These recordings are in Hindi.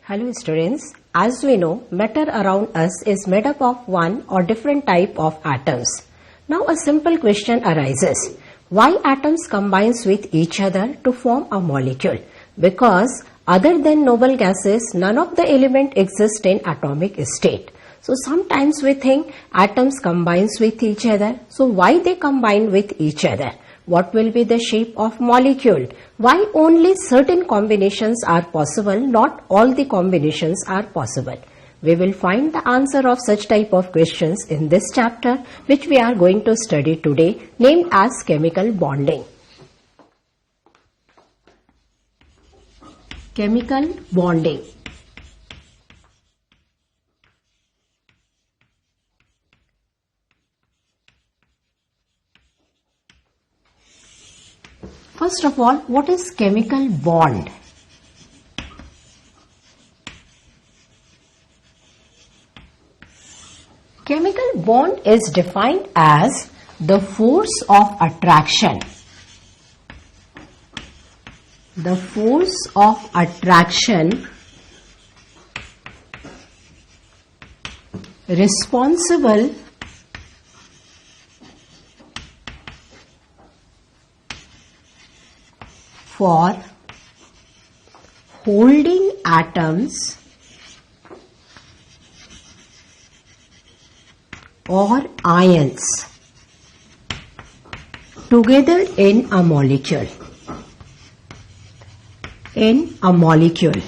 Hello students, as we know, matter around us is made up of one or different type of atoms. Now a simple question arises, why atoms combines with each other to form a molecule? Because other than noble gases, none of the element exist in atomic state. So sometimes we think atoms combines with each other. So why they combine with each other? What will be the shape of molecule? Why only certain combinations are possible, not all the combinations are possible? We will find the answer of such type of questions in this chapter, which we are going to study today, named as chemical bonding. Chemical bonding. First of all, what is chemical bond? Chemical bond is defined as the force of attraction. The force of attraction responsible for holding atoms or ions together in a molecule. In a molecule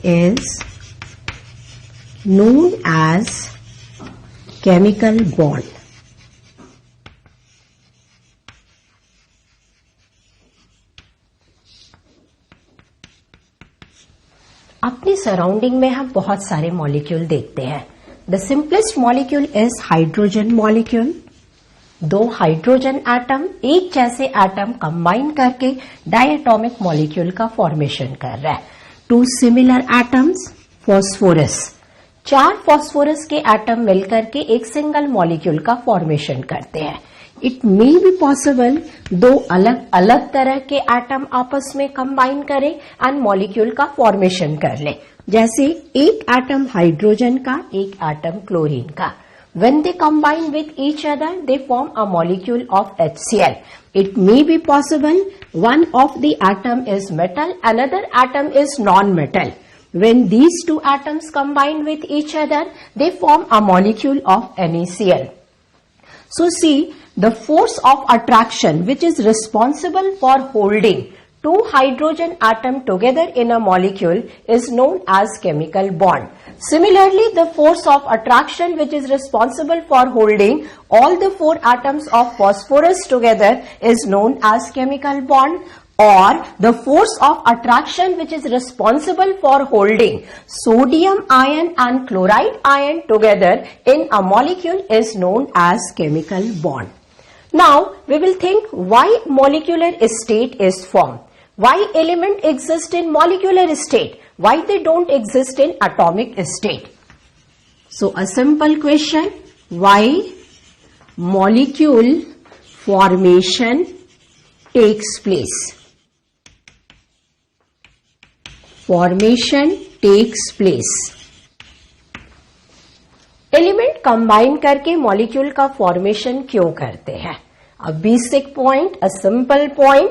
is known as chemical bond. अपनी सराउंडिंग में हम बहुत सारे मॉलिक्यूल देखते हैं. The simplest molecule is hydrogen molecule. दो हाइड्रोजन एटम एक जैसे एटम कंबाइन करके डायटोमिक मॉलिक्यूल का फॉर्मेशन कर रहा है. Two similar atoms phosphorus. चार फॉस्फोरस के एटम मिलकर के एक सिंगल मॉलिक्यूल का फॉर्मेशन करते हैं. इट मे बी पॉसिबल दो अलग अलग तरह के एटम आपस में कंबाइन करें एंड मॉलिक्यूल का फॉर्मेशन कर लें. जैसे एक एटम हाइड्रोजन का, एक एटम क्लोरीन का. When they combine with each other, they form a molecule of HCl. It may be possible one of the atom is metal, another atom is non-metal. When these two atoms combine with each other, they form a molecule of NaCl. So see, the force of attraction which is responsible for holding two hydrogen atoms together in a molecule is known as chemical bond. Similarly, the force of attraction which is responsible for holding all the four atoms of phosphorus together is known as chemical bond. Or the force of attraction which is responsible for holding sodium ion and chloride ion together in a molecule is known as chemical bond. Now, we will think why molecular state is formed. Why element exist in molecular state? Why they don't exist in atomic state? So, a simple question, why molecule formation takes place? Formation takes place. Element combine करके मॉलिक्यूल का फॉर्मेशन क्यों करते हैं? A basic point, a simple point.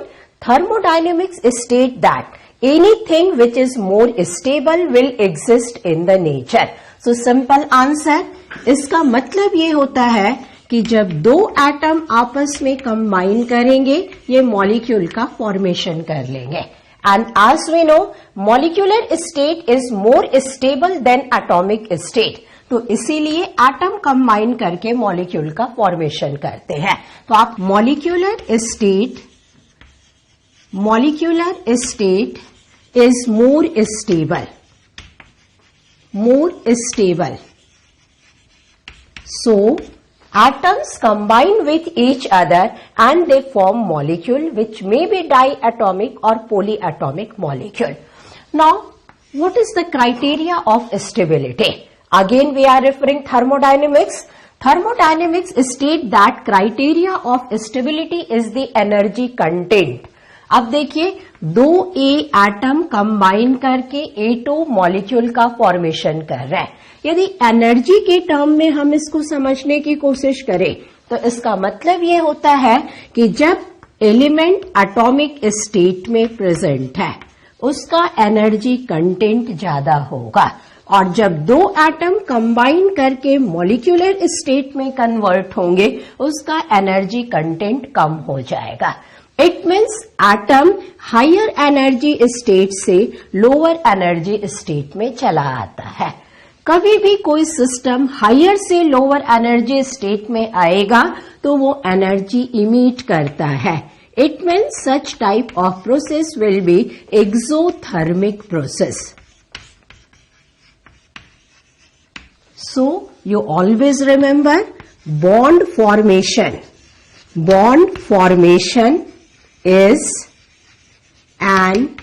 Thermodynamics state that anything which is more stable will exist in the nature. So simple answer, इसका मतलब ये होता है कि जब दो एटम आपस में कंबाइन करेंगे ये मॉलिक्यूल का फॉर्मेशन कर लेंगे. And as we know, molecular state is more stable than atomic state. तो इसीलिए एटम कंबाइन करके मॉलिक्यूल का फॉर्मेशन करते हैं. तो आप molecular state is more stable. So atoms combine with each other and they form molecule which may be diatomic or polyatomic molecule. Now, what is the criteria of stability? Again, we are referring thermodynamics. Thermodynamics state that criteria of stability is the energy content. अब देखिए 2A एटम कंबाइन करके A2 मॉलिक्यूल का फॉर्मेशन कर रहा है। यदि एनर्जी के टर्म में हम इसको समझने की कोशिश करें तो इसका मतलब ये होता है कि जब एलिमेंट एटॉमिक स्टेट में प्रेजेंट है उसका एनर्जी कंटेंट ज्यादा होगा, और जब दो एटम कंबाइन करके मॉलिक्यूलर स्टेट में कन्वर्ट होंगे उसका एनर्जी कंटेंट कम हो जाएगा। It means atom higher energy state से लोअर एनर्जी स्टेट में चला आता है। कभी भी कोई सिस्टम हायर से लोअर एनर्जी स्टेट में आएगा तो वो एनर्जी इमिट करता है। It means such type of process will be exothermic process. So you always remember bond formation. Bond formation is an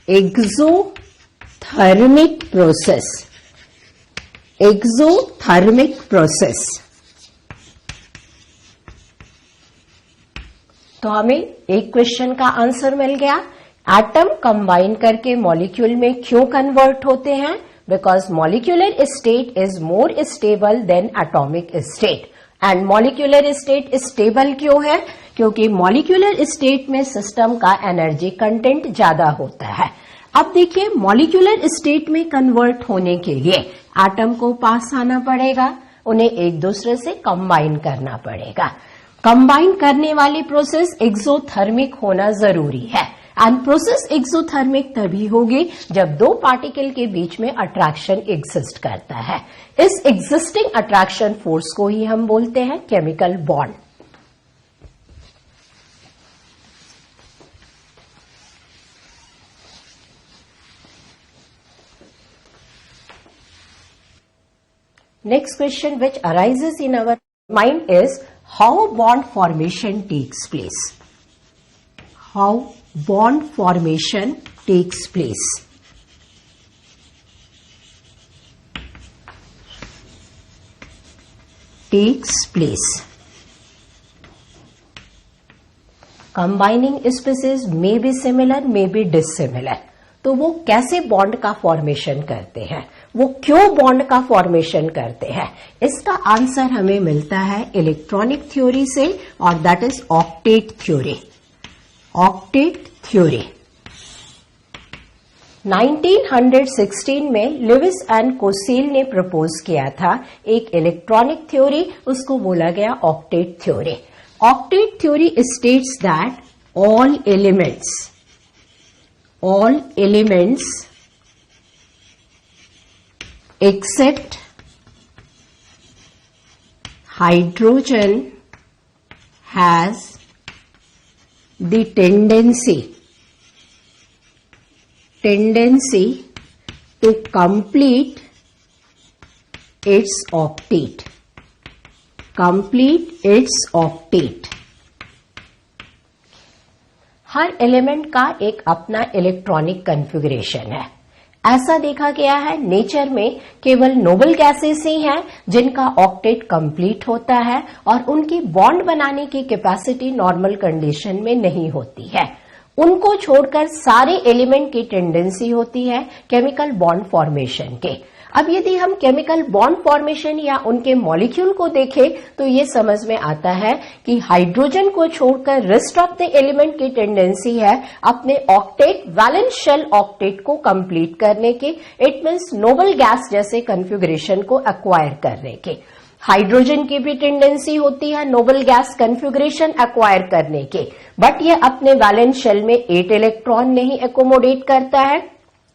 exothermic process. Exothermic process. तो हमें एक क्वेश्चन का आंसर मिल गया। एटम कंबाइन करके मॉलिक्यूल में क्यों कन्वर्ट होते हैं? Because molecular state is more stable than atomic state. And molecular state stable क्यों है? क्योंकि molecular state में सिस्टम का एनर्जी कंटेंट ज्यादा होता है। अब देखिए molecular state में कन्वर्ट होने के लिए एटम को पास आना पड़ेगा, उन्हें एक दूसरे से कंबाइन करना पड़ेगा। कंबाइन करने वाली प्रोसेस एक्सोथर्मिक होना जरूरी है। एंड प्रोसेस एक्सोथर्मिक तभी होगी जब दो पार्टिकल के बीच में अट्रैक्शन एग्जिस्ट करता है। इस एग्जिस्टिंग अट्रैक्शन फोर्स को ही हम बोलते हैं chemical bond. Next question which arises in our mind is how bond formation takes place. How bond formation takes place. Combining species may be similar, may be dissimilar. तो वो कैसे बॉन्ड का फॉर्मेशन करते हैं, वो क्यों बॉन्ड का फॉर्मेशन करते हैं, इसका आंसर हमें मिलता है इलेक्ट्रॉनिक थ्योरी से, और that is octet theory. Octet theory 1916 में लुइस एंड कोसील ने प्रपोज किया था एक इलेक्ट्रॉनिक थ्योरी, उसको बोला गया octet theory. Octet theory states that all elements except hydrogen has the tendency to complete its octet. Her element का एक अपना इलेक्ट्रॉनिक कॉन्फ़िगरेशन है। ऐसा देखा गया है नेचर में केवल नोबल गैसेस ही हैं जिनका ऑक्टेट कंप्लीट होता है और उनकी बॉन्ड बनाने की कैपेसिटी नॉर्मल कंडीशन में नहीं होती है। उनको छोड़कर सारे एलिमेंट की टेंडेंसी होती है केमिकल बॉन्ड फॉर्मेशन के। अब यदि हम केमिकल बॉन्ड फॉर्मेशन या उनके मॉलिक्यूल को देखें तो ये समझ में आता है कि हाइड्रोजन को छोड़कर रेस्ट ऑफ द एलिमेंट की टेंडेंसी है अपने ऑक्टेट, वैलेंस शेल ऑक्टेट को कंप्लीट करने के। इट मीन्स नोबल गैस जैसे कॉन्फ़िगरेशन को एक्वायर करने के। हाइड्रोजन की भी टेंडेंसी होती है नोबल गैस कॉन्फ़िगरेशन एक्वायर करने के, बट ये अपने वैलेंस शेल में 8 इलेक्ट्रॉन नहीं एकोमोडेट करता है।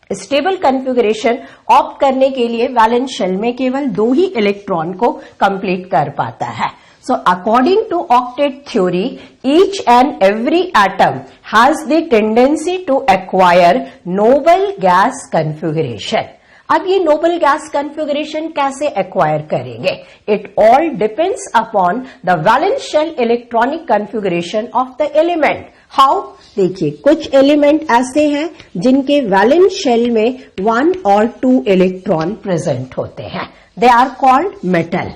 स्टेबल कॉन्फ़िगरेशन ऑप्ट करने के लिए वैलेंस शेल में केवल 2 ही इलेक्ट्रॉन को कंप्लीट कर पाता है। So according to octet theory each and every atom has the tendency to acquire noble gas configuration. अब ये नोबल गैस कॉन्फ़िगरेशन कैसे एक्वायर करेंगे? It all depends upon the valence shell electronic configuration of the element. How? देखिए, कुछ एलिमेंट ऐसे हैं जिनके वैलेंस शेल में 1 और 2 इलेक्ट्रॉन प्रेजेंट होते हैं। They are called metal.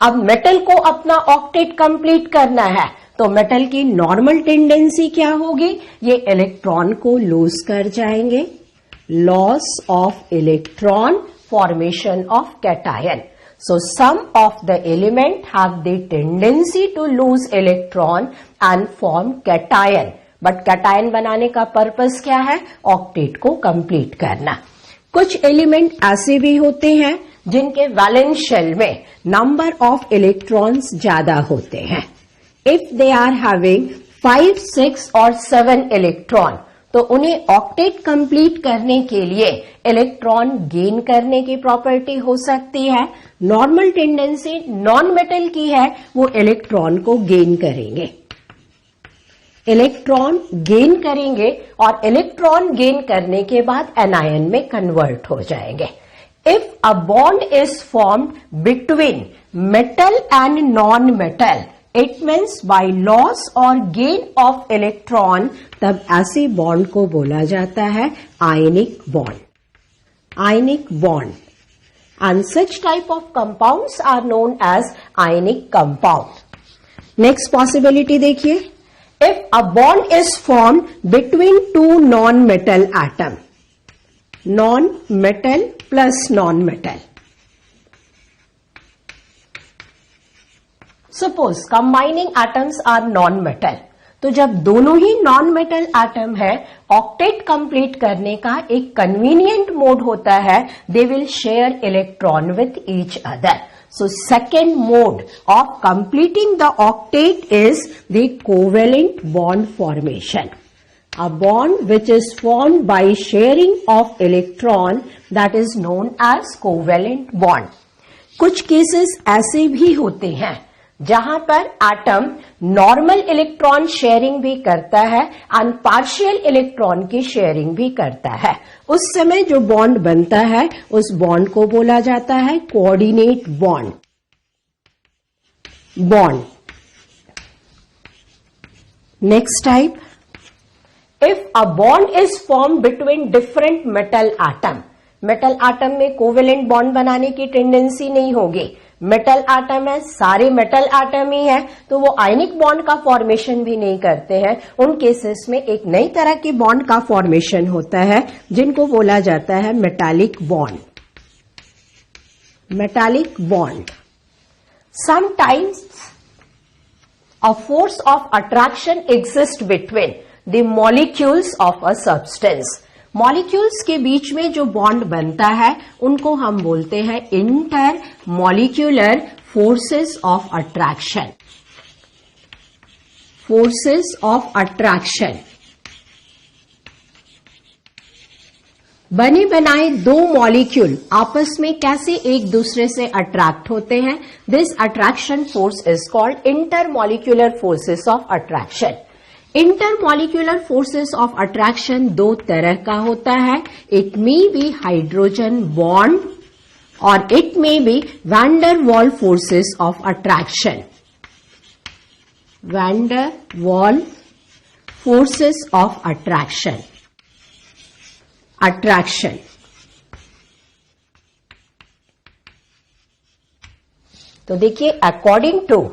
अब मेटल को अपना ऑक्टेट कंप्लीट करना है तो मेटल की नॉर्मल टेंडेंसी क्या होगी? ये इलेक्ट्रॉन को लूज कर जाएंगे, loss of electron, formation of cation. So some of the element have the tendency to lose electron and form cation. But cation बनाने का पर्पस क्या है? ऑक्टेट को कंप्लीट करना. कुछ एलिमेंट ऐसे भी होते हैं जिनके वैलेंस शेल में नंबर ऑफ इलेक्ट्रॉन्स ज्यादा होते हैं. इफ दे आर हैविंग 5, 6 और 7 इलेक्ट्रॉन, तो उन्हें ऑक्टेट कंप्लीट करने के लिए इलेक्ट्रॉन गेन करने की प्रॉपर्टी हो सकती है. नॉर्मल टेंडेंसी नॉन मेटल की है, वो इलेक्ट्रॉन को गेन करेंगे, इलेक्ट्रॉन गेन करेंगे और इलेक्ट्रॉन गेन करने के बाद एनायन में कन्वर्ट हो जाएंगे. If a bond is formed between metal and non metal, it means by loss और गेन ऑफ इलेक्ट्रॉन, तब ऐसे बॉन्ड को बोला जाता है ionic bond. Ionic bond and such type of compounds are known as ionic compound. Next possibility देखिए. If a bond is formed between two non metal atom, non metal plus non metal. Suppose combining atoms are non metal, तो जब दोनों ही नॉन मेटल एटम है, ऑक्टेट कंप्लीट करने का एक कन्वीनियंट मोड होता है, they will share electron with each other. So second mode of completing the octet is the covalent bond formation. A bond which is formed by sharing of electron, that is known as covalent bond. कुछ केसेस ऐसे भी होते हैं जहां पर एटम नॉर्मल इलेक्ट्रॉन शेयरिंग भी करता है एंड पार्शियल इलेक्ट्रॉन की शेयरिंग भी करता है. उस समय जो बॉन्ड बनता है उस बॉन्ड को बोला जाता है coordinate bond. Bond. Next type. If a bond is formed between different metal atom, metal atom में कोवेलेंट बॉन्ड बनाने की टेंडेंसी नहीं होगी. मेटल एटम है, सारे मेटल एटम ही है, तो वो आयनिक बॉन्ड का फॉर्मेशन भी नहीं करते हैं. उन केसेस में एक नई तरह के बॉन्ड का फॉर्मेशन होता है जिनको बोला जाता है metallic bond. Metallic bond. Sometimes a force of attraction exist between the molecules of a substance. Molecules के बीच में जो बॉन्ड बनता है उनको हम बोलते हैं inter molecular forces of attraction. Forces of attraction. बने बनाए दो मॉलिक्यूल आपस में कैसे एक दूसरे से अट्रैक्ट होते हैं, this attraction force is called inter molecular forces of attraction. Intermolecular forces of attraction दो तरह का होता है. It may be hydrogen bond और it may be van der Waals forces of attraction. Van der Waals forces of attraction. Attraction. तो देखिए, according to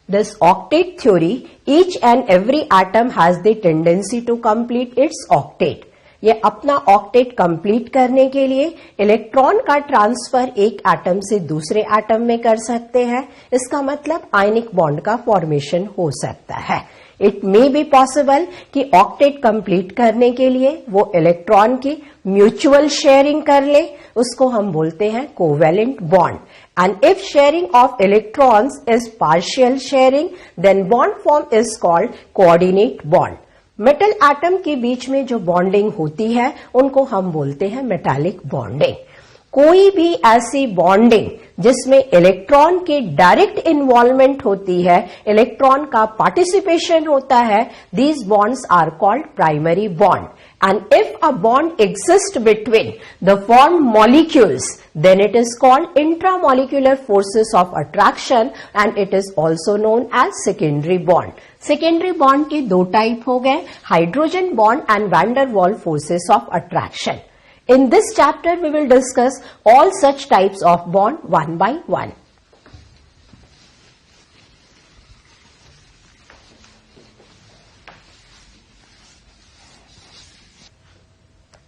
this octet theory, each and every atom has the tendency to complete its octet. ये अपना ऑक्टेट कंप्लीट करने के लिए इलेक्ट्रॉन का ट्रांसफर एक एटम से दूसरे एटम में कर सकते हैं. इसका मतलब आयनिक बॉन्ड का फॉर्मेशन हो सकता है. इट मे बी पॉसिबल कि ऑक्टेट कंप्लीट करने के लिए वो इलेक्ट्रॉन की म्यूचुअल शेयरिंग कर ले, उसको हम बोलते हैं covalent bond. And if sharing of electrons is partial sharing, then bond form is called coordinate bond. Metal atom के बीच में जो बॉन्डिंग होती है उनको हम बोलते हैं मेटालिक बॉन्डिंग. कोई भी ऐसी बॉन्डिंग जिसमें इलेक्ट्रॉन की डायरेक्ट इन्वॉल्वमेंट होती है, इलेक्ट्रॉन का पार्टिसिपेशन होता है, these bonds are called primary bond. And if a bond exists between the formed molecules, then it is called intramolecular forces of attraction and it is also known as secondary bond. Secondary bond के दो टाइप हो गए, hydrogen bond and van der Waals forces of attraction. In this chapter, we will discuss all such types of bond one by one.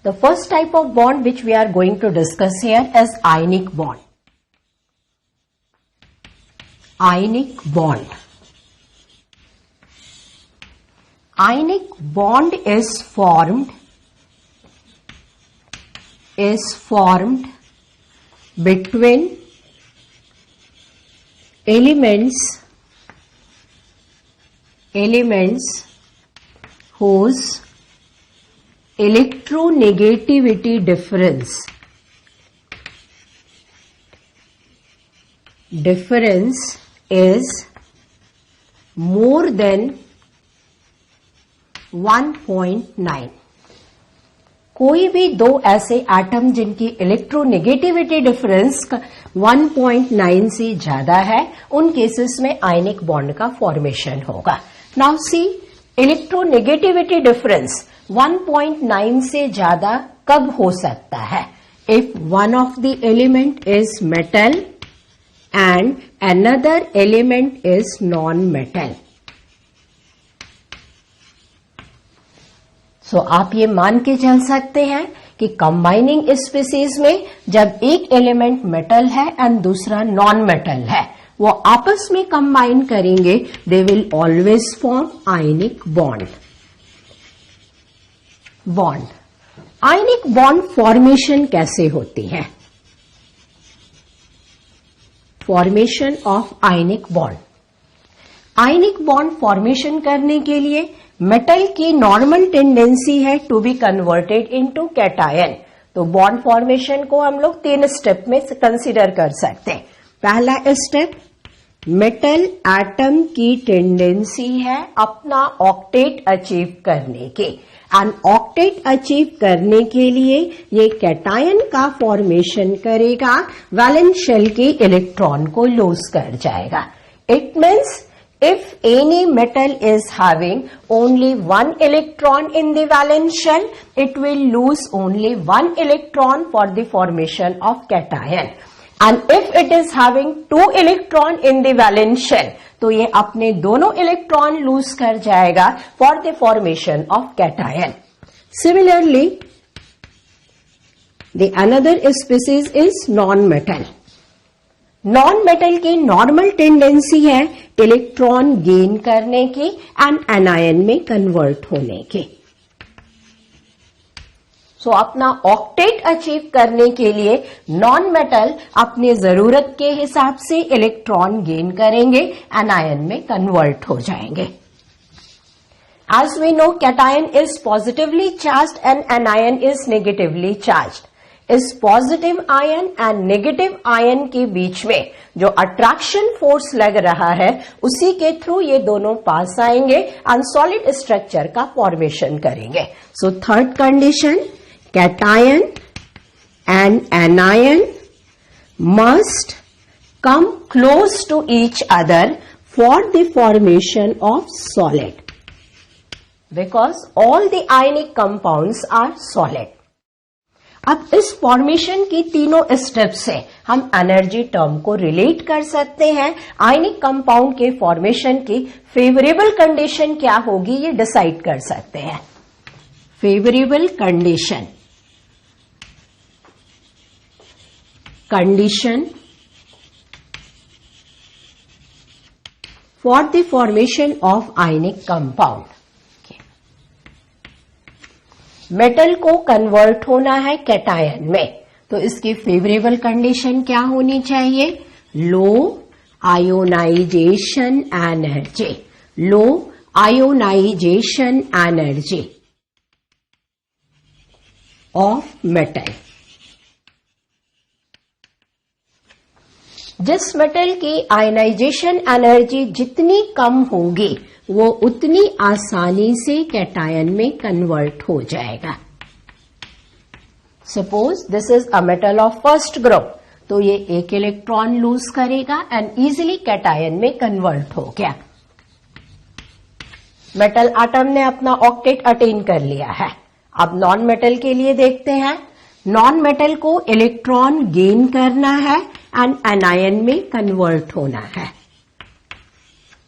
The first type of bond which we are going to discuss here is ionic bond. Ionic bond. Ionic bond is formed between elements whose electronegativity difference is more than 1.9. कोई भी दो ऐसे एटम जिनकी इलेक्ट्रोनेगेटिविटी डिफरेंस 1.9 से ज्यादा है, उन केसेस में आयनिक बॉन्ड का फॉर्मेशन होगा. नाउ सी, इलेक्ट्रोनेगेटिविटी डिफरेंस 1.9 से ज्यादा कब हो सकता है? If one of the element is metal and another element is non metal. So आप ये मान के चल सकते हैं कि कंबाइनिंग स्पीसीज में जब एक एलिमेंट मेटल है एंड दूसरा नॉन मेटल है, वो आपस में कंबाइन करेंगे, they will always form ionic bond. Ionic bond formation कैसे होती है? Formation of ionic bond. Ionic bond formation करने के लिए मेटल की नॉर्मल टेंडेंसी है to be converted into cation. तो बॉन्ड फॉर्मेशन को हम लोग 3 स्टेप में कंसीडर कर सकते हैं. पहला स्टेप, मेटल एटम की टेंडेंसी है अपना ऑक्टेट अचीव करने के, एंड ऑक्टेट अचीव करने के लिए ये कैटायन का फॉर्मेशन करेगा, वैलेंस शेल के इलेक्ट्रॉन को लूज कर जाएगा. It means if any metal is having only one electron in the valence shell, it will lose only one electron for the formation of cation. And if it is having 2 electron in the valence shell, तो ये अपने दोनों इलेक्ट्रॉन लूज कर जाएगा for the formation of cation. Similarly, the another species is non-metal. Non metal की नॉर्मल टेंडेंसी है इलेक्ट्रॉन गेन करने की एंड एनायन में कन्वर्ट होने की. सो अपना ऑक्टेट अचीव करने के लिए नॉन मेटल अपनी जरूरत के हिसाब से इलेक्ट्रॉन गेन करेंगे, एनायन में कन्वर्ट हो जाएंगे. As we know, cation is positively charged and anion is negatively charged. इस positive ion and negative ion के बीच में जो अट्रैक्शन फोर्स लग रहा है, उसी के थ्रू ये दोनों पास आएंगे एंड सॉलिड स्ट्रक्चर का फॉर्मेशन करेंगे. So third condition, cation and anion must come close to each other for the formation of solid, because all the ionic compounds are solid. अब इस फॉर्मेशन की तीनों स्टेप से हम एनर्जी टर्म को रिलेट कर सकते हैं. आयनिक कंपाउंड के फॉर्मेशन की फेवरेबल कंडीशन क्या होगी, ये डिसाइड कर सकते हैं. Favourable condition for the formation of ionic compound. Metal को कन्वर्ट होना है कैटायन में, तो इसकी फेवरेबल कंडीशन क्या होनी चाहिए? Low ionization energy. Low ionization energy of metal. जिस मेटल की आयनाइजेशन एनर्जी जितनी कम होगी, वो उतनी आसानी से कैटायन में कन्वर्ट हो जाएगा. Suppose this is a metal of first group, तो ये एक इलेक्ट्रॉन लूज करेगा एंड इजीली कैटायन में कन्वर्ट हो गया. मेटल एटम ने अपना ऑक्टेट अटेन कर लिया है. अब नॉन मेटल के लिए देखते हैं. नॉन मेटल को इलेक्ट्रॉन गेन करना है एंड एनायन में कन्वर्ट होना है.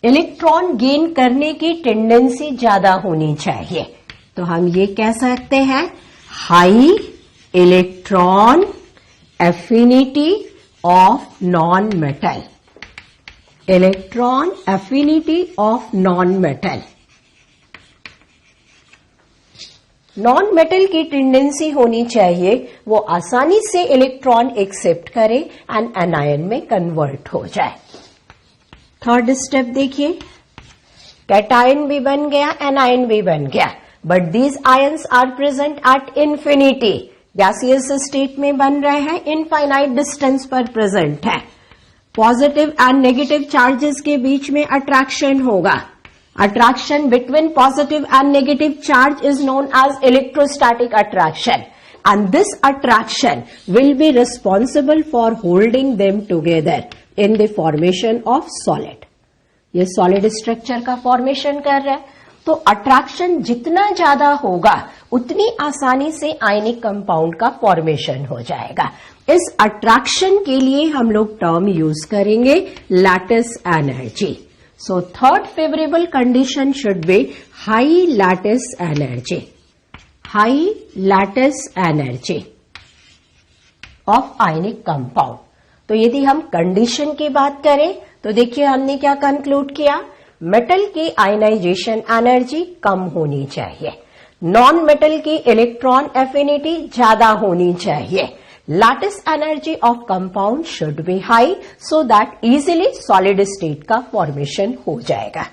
इलेक्ट्रॉन गेन करने की टेंडेंसी ज्यादा होनी चाहिए, तो हम ये कह सकते हैं high electron affinity of non metal, electron affinity of non metal. Non metal की टेंडेंसी होनी चाहिए वो आसानी से इलेक्ट्रॉन एक्सेप्ट करे एंड एनायन में कन्वर्ट हो जाए। थर्ड स्टेप देखिए, कैटायन भी बन गया, एनायन भी बन गया, but these ions are present at infinity, gaseous state में बन रहे हैं, इनफाइनाइट डिस्टेंस पर प्रेजेंट है। पॉजिटिव एंड नेगेटिव चार्जेस के बीच में अट्रैक्शन होगा। Attraction between positive and negative charge is known as electrostatic attraction, and this attraction will be responsible for holding them together in the formation of solid. ये solid structure का formation कर रहा है, तो attraction जितना ज्यादा होगा उतनी आसानी से आयनिक कंपाउंड का फॉर्मेशन हो जाएगा। इस अट्रैक्शन के लिए हम लोग टर्म यूज करेंगे lattice energy. So third favorable condition should be high lattice energy, high lattice energy of ionic compound। तो यदि हम कंडीशन की बात करें तो देखिए हमने क्या कंक्लूड किया, मेटल की आयनाइजेशन एनर्जी कम होनी चाहिए, नॉन मेटल की इलेक्ट्रॉन एफिनिटी ज्यादा होनी चाहिए, lattice energy of compound should be high so that easily solid state का formation हो जाएगा।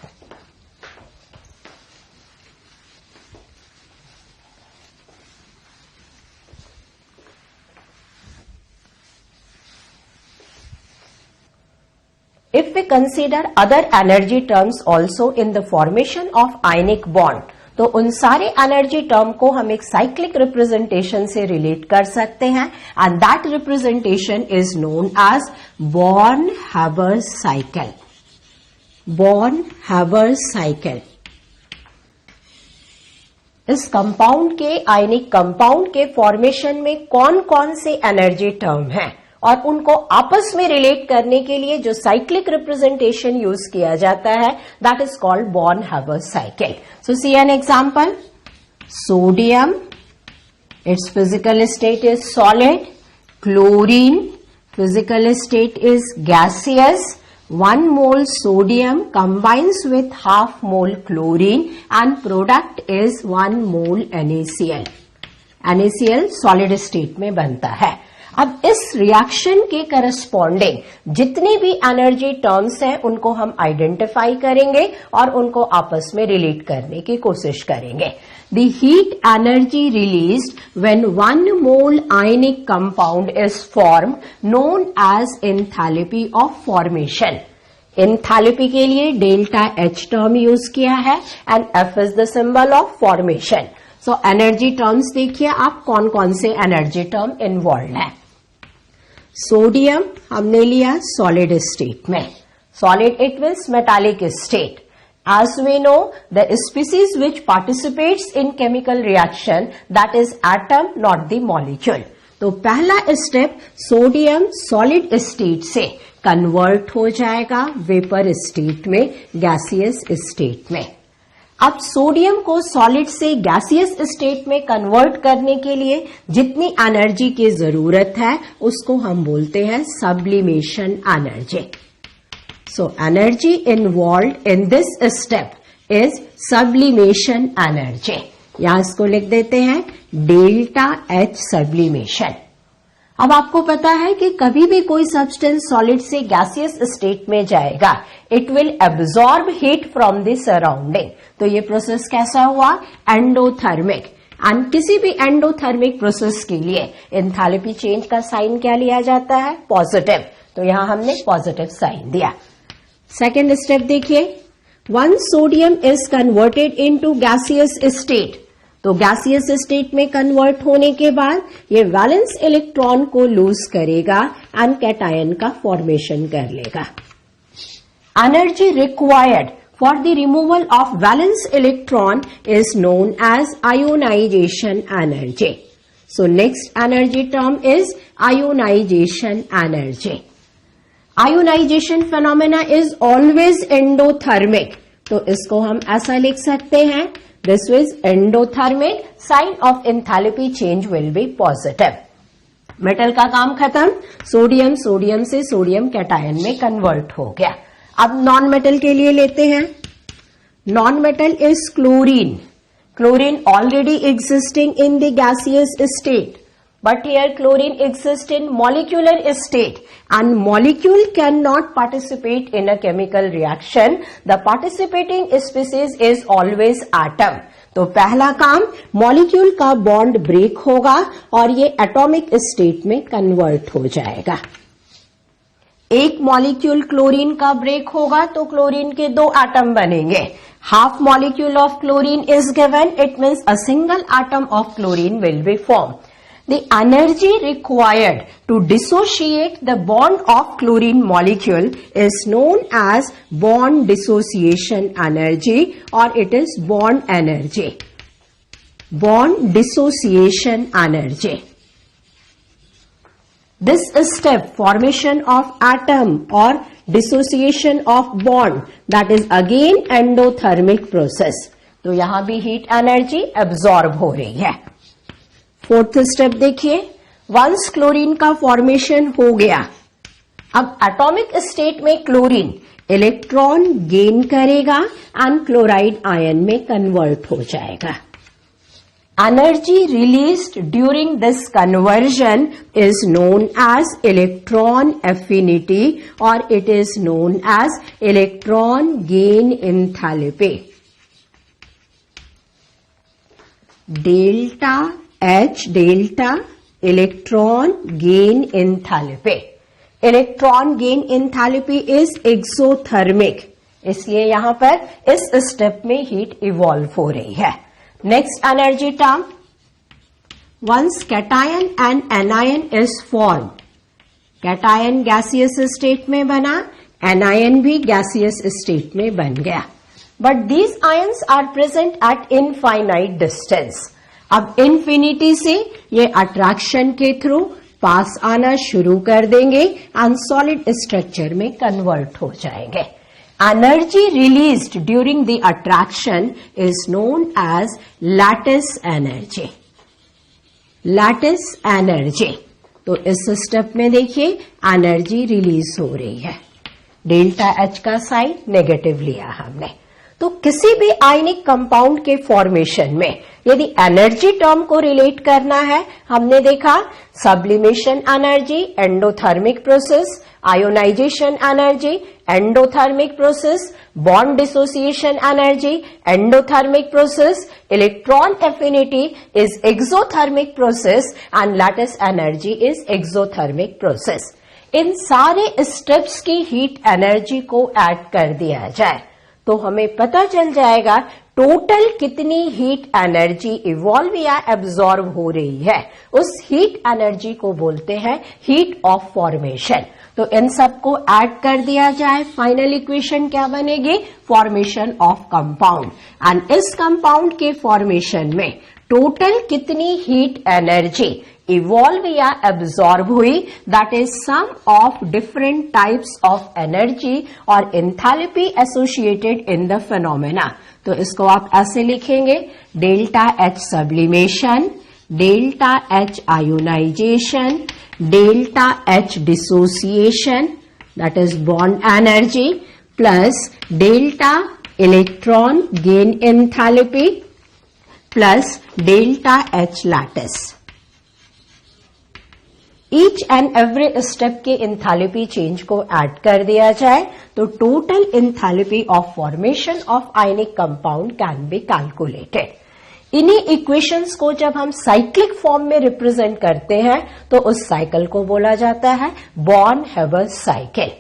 If we consider other energy terms also in the formation of ionic bond, तो उन सारे एनर्जी टर्म को हम एक साइक्लिक रिप्रेजेंटेशन से रिलेट कर सकते हैं, and that representation is known as Born Haber cycle. Born Haber cycle इस कंपाउंड के, आयनिक कंपाउंड के फॉर्मेशन में कौन कौन से एनर्जी टर्म हैं और उनको आपस में रिलेट करने के लिए जो साइक्लिक रिप्रेजेंटेशन यूज किया जाता है, that is called Born Haber cycle. So see an example, sodium, its physical state is solid, chlorine, physical state is gaseous, 1 mole sodium combines with half mole chlorine and product is 1 mole NaCl। NaCl solid state में बनता है। अब इस रिएक्शन के करस्पॉन्डिंग जितनी भी एनर्जी टर्म्स हैं उनको हम आइडेंटिफाई करेंगे और उनको आपस में रिलेट करने की कोशिश करेंगे। The heat energy released when 1 mole ionic compound is formed known as enthalpy of formation. Enthalpy के लिए डेल्टा H टर्म यूज किया है and F is the symbol of formation. So energy terms देखिए आप कौन कौन से एनर्जी टर्म इन्वॉल्व है। सोडियम हमने लिया सॉलिड स्टेट में, solid it means metallic state. As we know, the species which participates in chemical reaction, that is atom, not the molecule। तो पहला स्टेप सोडियम सॉलिड स्टेट से कन्वर्ट हो जाएगा वेपर स्टेट में, गैसियस स्टेट में। अब सोडियम को सॉलिड से गैसियस स्टेट में कन्वर्ट करने के लिए जितनी एनर्जी की जरूरत है उसको हम बोलते हैं sublimation energy. So energy involved in this step is sublimation energy. यहां इसको लिख देते हैं डेल्टा H सब्लिमेशन। अब आपको पता है कि कभी भी कोई सब्सटेंस सॉलिड से गैसियस स्टेट में जाएगा, it will absorb heat from the surrounding. तो ये प्रोसेस कैसा हुआ, एंडोथर्मिक। एंड किसी भी एंडोथर्मिक प्रोसेस के लिए एंथैल्पी चेंज का साइन क्या लिया जाता है, पॉजिटिव। तो यहां हमने पॉजिटिव साइन दिया। सेकेंड स्टेप देखिए, 1 sodium is converted into gaseous state. तो गैसियस स्टेट में कन्वर्ट होने के बाद ये वैलेंस इलेक्ट्रॉन को लूज करेगा एंड कैटायन का फॉर्मेशन कर लेगा। Energy required for the removal of valence electron is known as ionization energy. So next energy term is ionization energy. Ionization phenomena is always endothermic. तो इसको हम ऐसा लिख सकते हैं, This is endothermic. Sign of enthalpy change will be positive. Metal का काम खत्म, सोडियम से सोडियम कैटायन में कन्वर्ट हो गया. अब नॉन मेटल के लिए लेते हैं. Non metal is chlorine. Chlorine already existing in the gaseous state, but here chlorine exists in molecular state and molecule cannot participate in a chemical reaction. The participating species is always atom. तो पहला काम, मॉलिक्यूल का बॉन्ड ब्रेक होगा और ये एटॉमिक स्टेट में कन्वर्ट हो जाएगा. एक मॉलिक्यूल क्लोरीन का ब्रेक होगा तो क्लोरीन के 2 एटम बनेंगे. Half molecule of chlorine is given, it means a single atom of chlorine will be form. The energy required to dissociate the bond of chlorine molecule is known as bond dissociation energy, or it is bond energy. Bond dissociation energy. This step, formation of atom or dissociation of bond, that is again endothermic process. तो यहां भी heat energy absorb हो रही है. फोर्थ स्टेप देखिए, वंस क्लोरीन का फॉर्मेशन हो गया, अब एटॉमिक स्टेट में क्लोरीन इलेक्ट्रॉन गेन करेगा एंड क्लोराइड आयन में कन्वर्ट हो जाएगा. Energy released during this conversion is known as electron affinity और it is known as electron gain enthalpy. Delta H delta electron gain enthalpy. Electron gain enthalpy is exothermic, इसलिए यहां पर इस स्टेप में हीट इवॉल्व हो रही है. Next energy term, once cation and anion is form. Cation gaseous state में बना, एनायन भी गैसियस स्टेट में बन गया. But these ions are present at infinite distance. अब इन्फिनिटी से ये अट्रैक्शन के थ्रू पास आना शुरू कर देंगे एंड सॉलिड स्ट्रक्चर में कन्वर्ट हो जाएंगे. Energy released during the attraction is known as lattice energy. Lattice energy. तो इस स्टेप में देखिए एनर्जी रिलीज हो रही है. डेल्टा एच का साइन नेगेटिव लिया हमने. तो किसी भी आयनिक कंपाउंड के फॉर्मेशन में यदि एनर्जी टर्म को रिलेट करना है, हमने देखा sublimation energy endothermic process, ionization energy endothermic process, bond dissociation energy endothermic process, electron affinity is exothermic process and lattice energy is exothermic process. इन सारे स्टेप्स की हीट एनर्जी को ऐड कर दिया जाए तो हमें पता चल जाएगा टोटल कितनी हीट एनर्जी इवॉल्व या एब्जॉर्ब हो रही है. उस हीट एनर्जी को बोलते हैं हीट ऑफ फॉर्मेशन. तो इन सबको ऐड कर दिया जाए, फाइनल इक्वेशन क्या बनेगी? Formation of compound. एंड इस कंपाउंड के फॉर्मेशन में टोटल कितनी हीट एनर्जी इवॉल्व या एब्जॉर्ब हुई, that is sum of different types of energy और enthalpy associated in the phenomena. तो इसको आप ऐसे लिखेंगे, delta H sublimation, delta H ionization, delta H dissociation that is bond energy plus delta electron gain enthalpy plus delta H lattice. Each and every step के एंथैल्पी चेंज को ऐड कर दिया जाए तो total enthalpy of formation of ionic compound can be calculated. इन्हीं इक्वेशंस को जब हम साइक्लिक फॉर्म में रिप्रेजेंट करते हैं तो उस साइकिल को बोला जाता है बॉर्न हेबर्स साइकिल.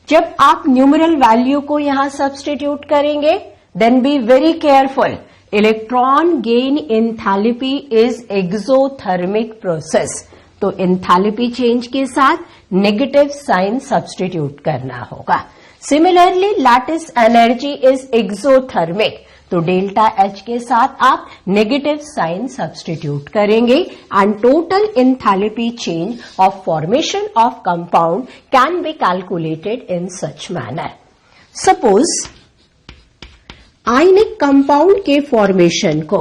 जब आप न्यूमेरल वैल्यू को यहां सब्स्टिट्यूट करेंगे, then be very careful. Electron gain enthalpy is exothermic process. तो एंथैल्पी चेंज के साथ नेगेटिव साइन सब्स्टिट्यूट करना होगा. Similarly lattice energy is exothermic. तो डेल्टा एच के साथ आप नेगेटिव साइन सब्स्टिट्यूट करेंगे and total enthalpy change of formation of compound can be calculated in such manner. Suppose ionic compound के फॉर्मेशन को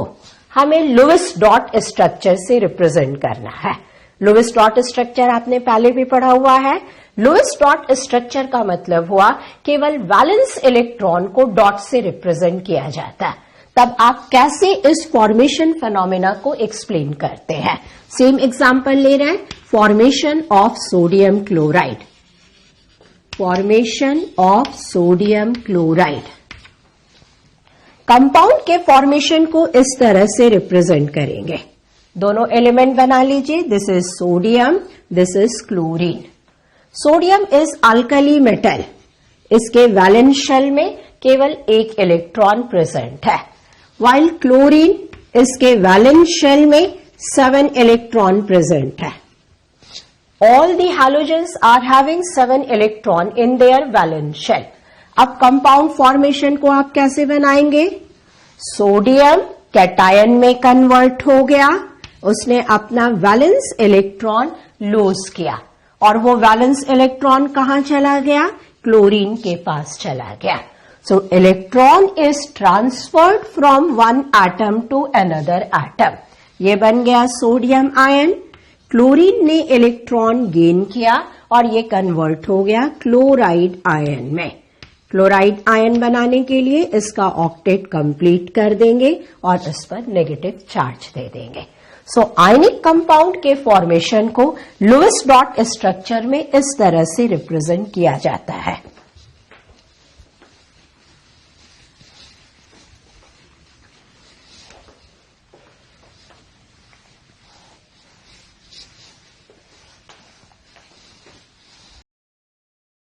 हमें लुईस डॉट स्ट्रक्चर से रिप्रेजेंट करना है। लुईस डॉट स्ट्रक्चर आपने पहले भी पढ़ा हुआ है। लुईस डॉट स्ट्रक्चर का मतलब हुआ केवल वैलेंस इलेक्ट्रॉन को डॉट से रिप्रेजेंट किया जाता है। तब आप कैसे इस फॉर्मेशन फिनोमेना को एक्सप्लेन करते हैं? सेम एग्जांपल ले रहे हैं, formation of sodium chloride. Formation of sodium chloride compound के फॉर्मेशन को इस तरह से रिप्रेजेंट करेंगे। दोनों एलिमेंट बना लीजिए, this is sodium, this is chlorine. Sodium is alkali metal, इसके वैलेंस शेल में केवल एक इलेक्ट्रॉन प्रेजेंट है, while क्लोरीन इसके वैलेंस शेल में 7 इलेक्ट्रॉन प्रेजेंट है। All the halogens are having 7 electron in their valence shell. अब कंपाउंड फॉर्मेशन को आप कैसे बनाएंगे? सोडियम कैटायन में कन्वर्ट हो गया, उसने अपना वैलेंस इलेक्ट्रॉन लूज किया और वो वैलेंस इलेक्ट्रॉन कहां चला गया? क्लोरीन के पास चला गया। So electron is transferred from one atom to another atom. ये बन गया सोडियम आयन। क्लोरीन ने इलेक्ट्रॉन गेन किया और ये कन्वर्ट हो गया क्लोराइड आयन में। क्लोराइड आयन बनाने के लिए इसका ऑक्टेट कंप्लीट कर देंगे और इस पर नेगेटिव चार्ज दे देंगे। सो आयनिक कंपाउंड के फॉर्मेशन को लुईस डॉट स्ट्रक्चर में इस तरह से रिप्रेजेंट किया जाता है।